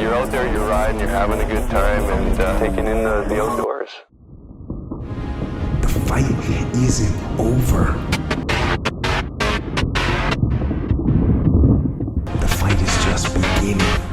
you're out there, you're riding, you're having a good time, and taking in the outdoors. The fight isn't over. The fight is just beginning.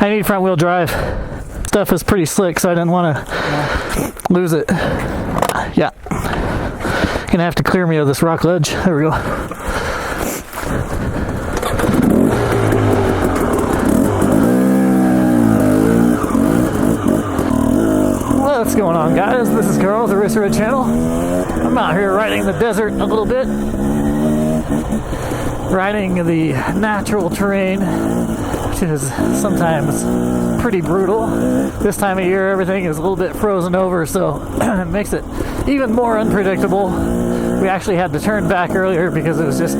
I need front wheel drive. Stuff is pretty slick, so I didn't want to lose it. Yeah. Gonna have to clear me of this rock ledge. There we go. What's going on, guys? This is Carl with the Racer Red channel. I'm out here riding the desert a little bit. Riding the natural terrain, which is sometimes pretty brutal. This time of year, everything is a little bit frozen over, so it makes it even more unpredictable. We actually had to turn back earlier because it was just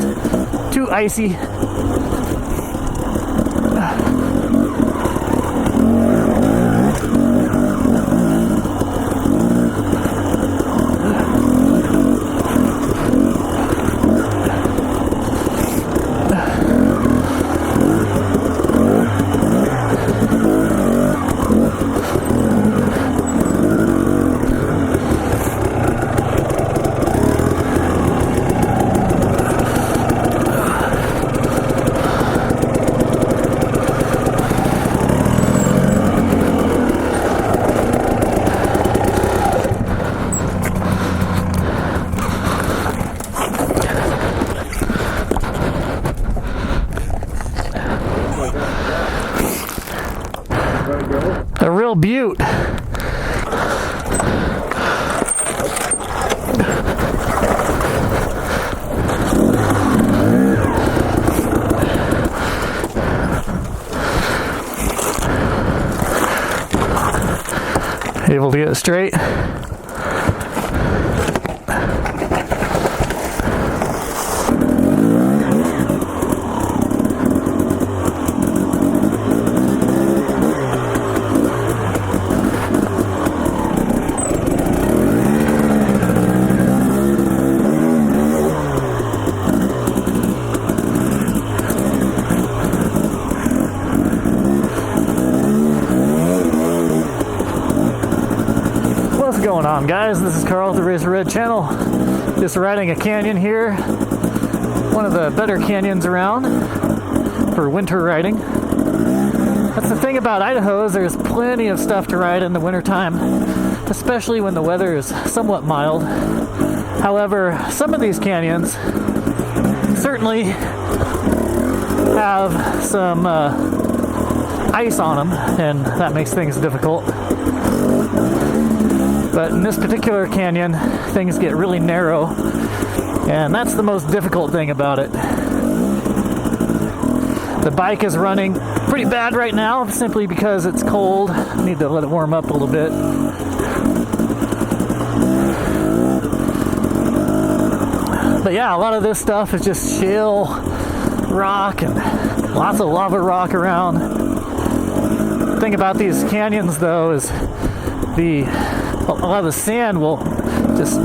too icy. A real beaut. Able to get it straight. What's going on, guys? This is Carl with the Racer Red channel. Just riding a canyon here. One of the better canyons around for winter riding. That's the thing about Idaho, is there's plenty of stuff to ride in the wintertime, especially when the weather is somewhat mild. However, some of these canyons certainly have some ice on them, and that makes things difficult. But in this particular canyon, things get really narrow, and that's the most difficult thing about it. The bike is running pretty bad right now, simply because it's cold. I need to let it warm up a little bit. But yeah, a lot of this stuff is just shale rock and lots of lava rock around. The thing about these canyons, though, is a lot of the sand will just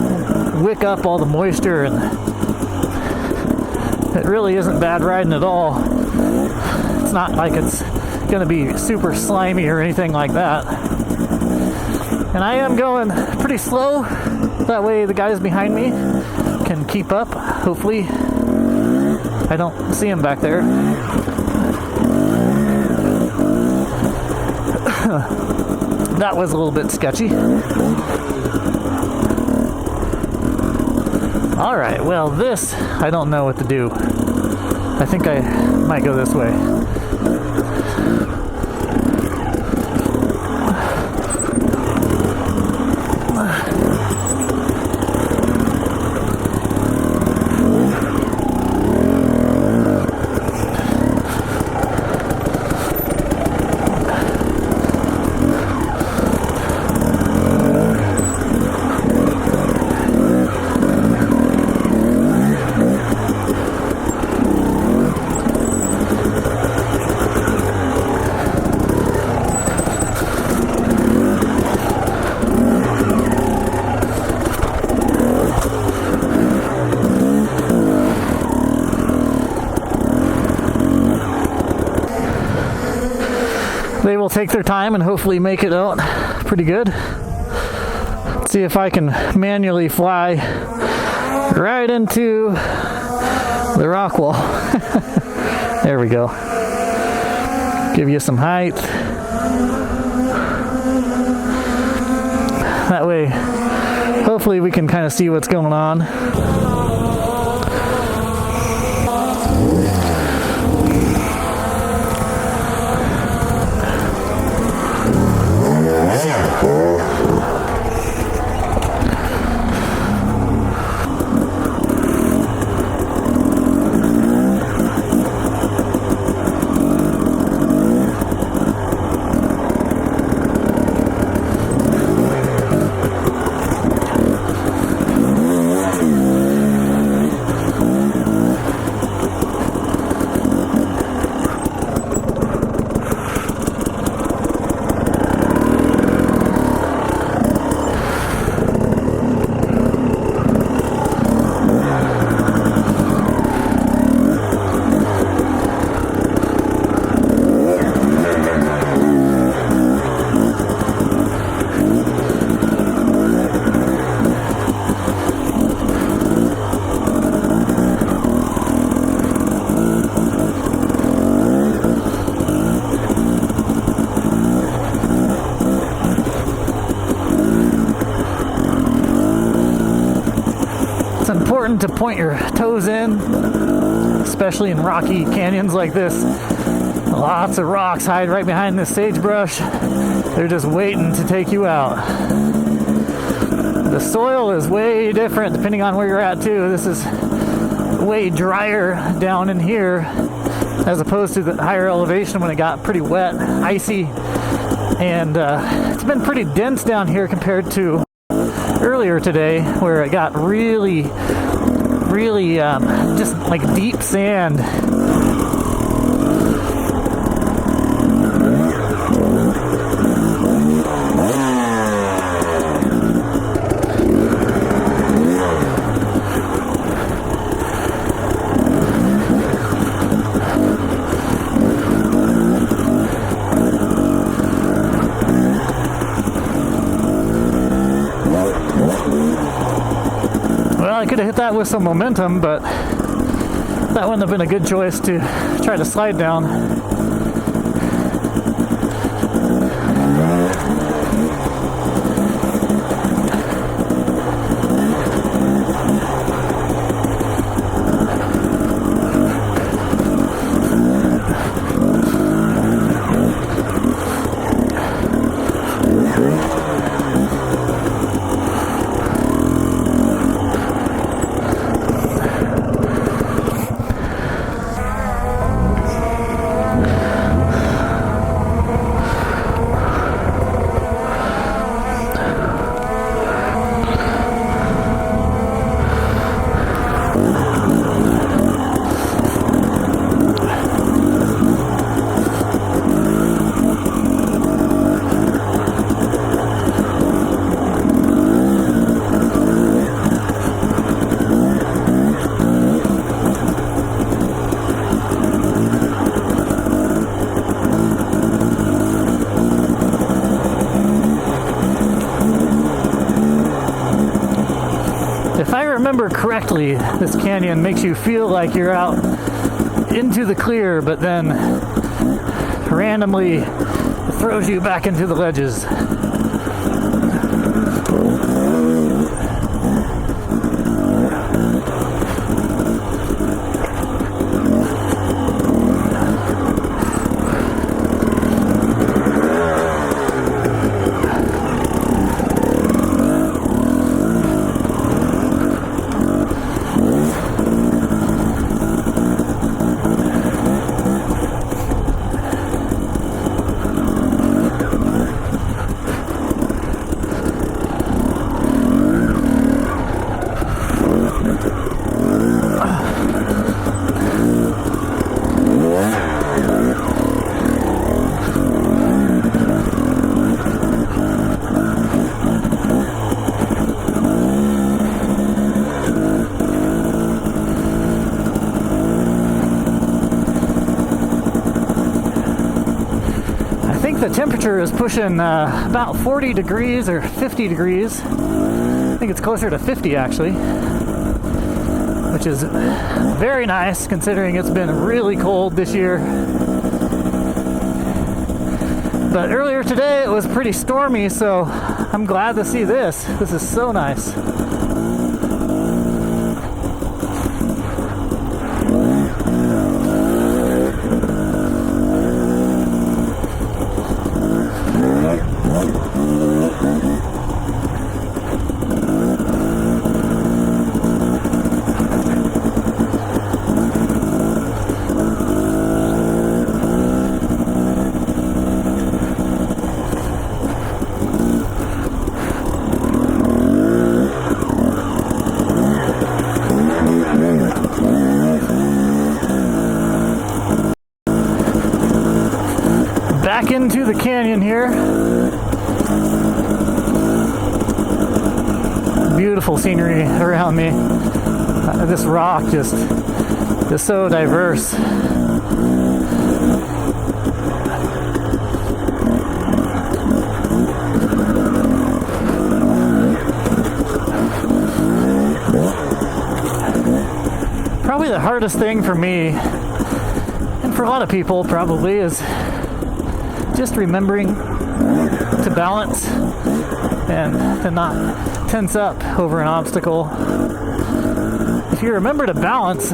wick up all the moisture, and it really isn't bad riding at all. It's not like it's going to be super slimy or anything like that. And I am going pretty slow, that way the guys behind me can keep up, hopefully. I don't see him back there. That was a little bit sketchy. Alright, well this, I don't know what to do. I think I might go this way. They will take their time and hopefully make it out pretty good. Let's see if I can manually fly right into the rock wall. There we go. Give you some height. That way, hopefully we can kind of see what's going on. To point your toes in, especially in rocky canyons like this. Lots of rocks hide right behind this sagebrush. They're just waiting to take you out. The soil is way different depending on where you're at too. This is way drier down in here as opposed to the higher elevation when it got pretty wet, icy, and it's been pretty dense down here compared to earlier today where it got really just like deep sand. I could have hit that with some momentum, but that wouldn't have been a good choice to try to slide down. Remember correctly, this canyon makes you feel like you're out into the clear, but then randomly throws you back into the ledges. the temperature is pushing about 40 degrees or 50 degrees. I think it's closer to 50 actually, which is very nice considering it's been really cold this year. But earlier today it was pretty stormy, so I'm glad to see this. This is so nice. Back into the canyon here. Beautiful scenery around me. This rock just is so diverse. Probably the hardest thing for me, and for a lot of people probably, is just remembering to balance and to not tense up over an obstacle. If you remember to balance,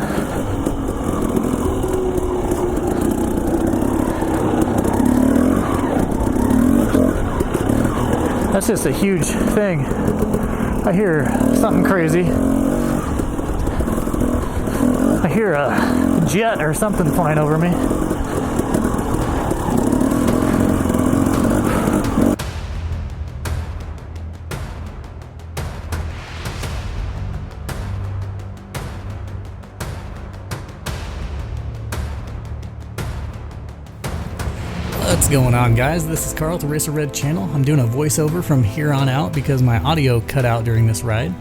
that's just a huge thing. I hear something crazy. I hear a jet or something flying over me. What's going on, guys? This is Carl, the Racer Red channel. I'm doing a voiceover from here on out because my audio cut out during this ride.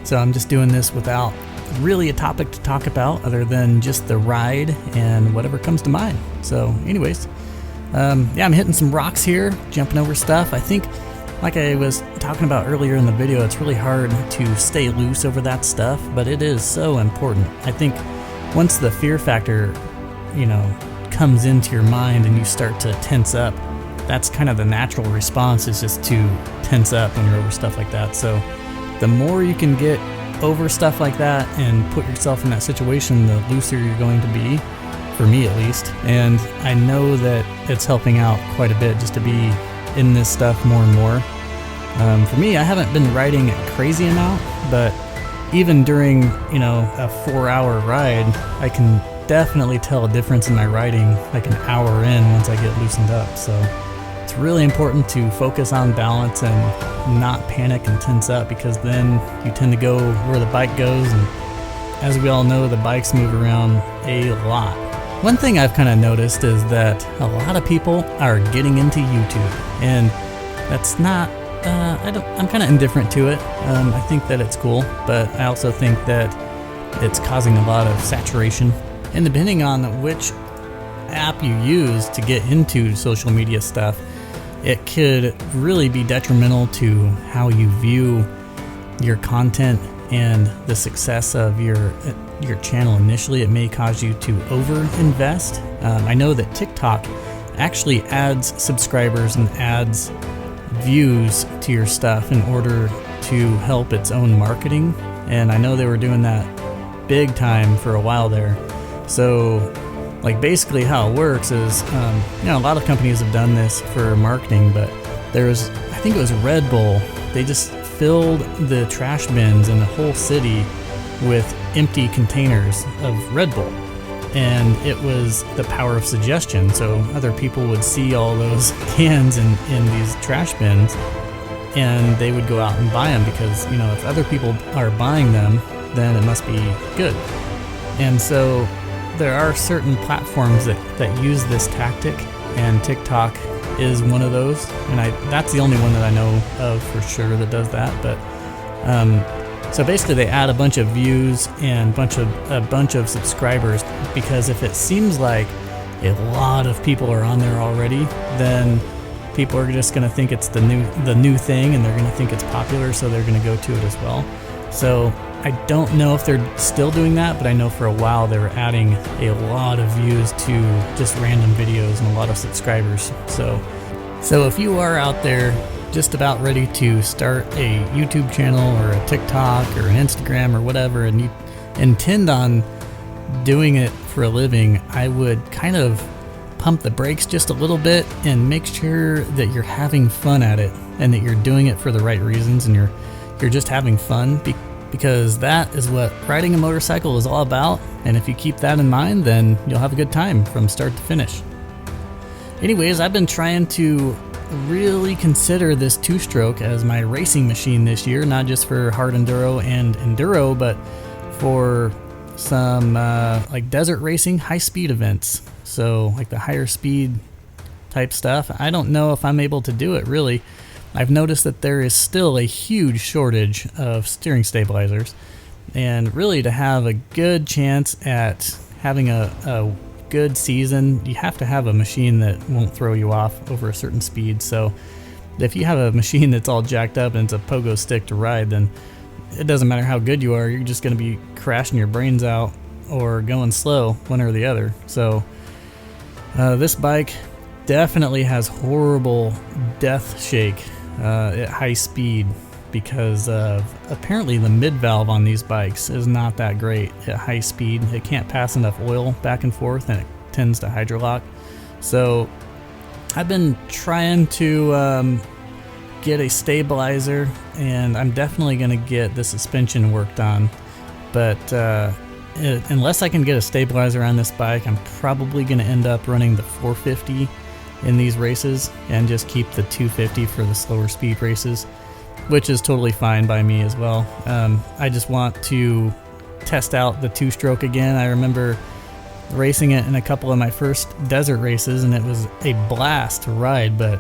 So I'm just doing this without really a topic to talk about other than just the ride and whatever comes to mind. So anyways, yeah, I'm hitting some rocks here, jumping over stuff. I think, like I was talking about earlier in the video, it's really hard to stay loose over that stuff, but it is so important. I think once the fear factor, comes into your mind and you start to tense up, that's kind of the natural response, is just to tense up when you're over stuff like that. So the more you can get over stuff like that and put yourself in that situation, the looser you're going to be, for me at least. And I know that it's helping out quite a bit just to be in this stuff more and more. For me, I haven't been riding a crazy amount, but even during, a 4-hour ride, I can definitely tell a difference in my riding like an hour in once I get loosened up. So it's really important to focus on balance and not panic and tense up, because then you tend to go where the bike goes, and as we all know, the bikes move around a lot. One thing I've kind of noticed is that a lot of people are getting into YouTube, and that's not I'm kind of indifferent to it. I think that it's cool, but I also think that it's causing a lot of saturation. And depending on which app you use to get into social media stuff, it could really be detrimental to how you view your content and the success of your channel initially. It may cause you to over-invest. I know that TikTok actually adds subscribers and adds views to your stuff in order to help its own marketing, and I know they were doing that big time for a while there. So like basically how it works is, a lot of companies have done this for marketing, but I think it was Red Bull, they just filled the trash bins in the whole city with empty containers of Red Bull. And it was the power of suggestion. So other people would see all those cans in these trash bins, and they would go out and buy them because, if other people are buying them, then it must be good. And so there are certain platforms that use this tactic, and TikTok is one of those. And that's the only one that I know of for sure that does that. But so basically they add a bunch of views and a bunch of subscribers, because if it seems like a lot of people are on there already, then people are just going to think it's the new thing, and they're going to think it's popular, so they're going to go to it as well. So I don't know if they're still doing that, but I know for a while they were adding a lot of views to just random videos and a lot of subscribers. So if you are out there just about ready to start a YouTube channel or a TikTok or an Instagram or whatever, and you intend on doing it for a living, I would kind of pump the brakes just a little bit and make sure that you're having fun at it and that you're doing it for the right reasons, and you're just having fun, because that is what riding a motorcycle is all about. And if you keep that in mind, then you'll have a good time from start to finish. Anyways, I've been trying to really consider this two-stroke as my racing machine this year, not just for hard enduro and enduro, but for some like desert racing, high-speed events. So like the higher speed type stuff. I don't know if I'm able to do it, really. I've noticed that there is still a huge shortage of steering stabilizers, and really to have a good chance at having a good season, you have to have a machine that won't throw you off over a certain speed. So if you have a machine that's all jacked up and it's a pogo stick to ride, then it doesn't matter how good you are, you're just going to be crashing your brains out or going slow, one or the other. So this bike definitely has horrible death shake at high speed, because apparently the mid valve on these bikes is not that great at high speed. It can't pass enough oil back and forth, and it tends to hydrolock. So I've been trying to get a stabilizer, and I'm definitely going to get the suspension worked on, but unless I can get a stabilizer on this bike, I'm probably going to end up running the 450 in these races and just keep the 250 for the slower speed races, which is totally fine by me as well. I just want to test out the two-stroke again. I remember racing it in a couple of my first desert races, and it was a blast to ride, but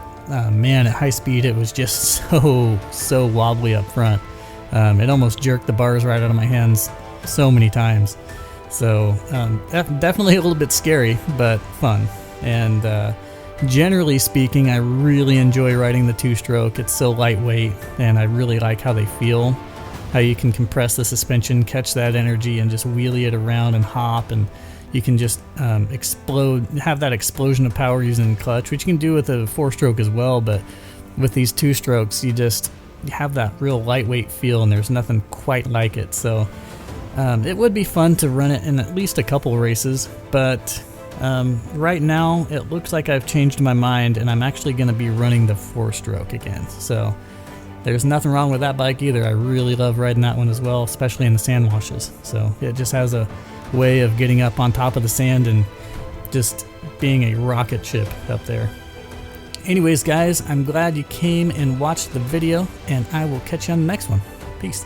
man, at high speed it was just so wobbly up front. It almost jerked the bars right out of my hands so many times. So definitely a little bit scary, but fun. And generally speaking, I really enjoy riding the two-stroke. It's so lightweight, and I really like how they feel, how you can compress the suspension, catch that energy, and just wheelie it around and hop, and you can just have that explosion of power using the clutch, which you can do with a four-stroke as well. But with these two-strokes, you have that real lightweight feel, and there's nothing quite like it. So it would be fun to run it in at least a couple races, but right now it looks like I've changed my mind, and I'm actually going to be running the four-stroke again. So there's nothing wrong with that bike either. I really love riding that one as well, especially in the sand washes. So it just has a way of getting up on top of the sand and just being a rocket ship up there. Anyways, guys, I'm glad you came and watched the video, and I will catch you on the next one. Peace.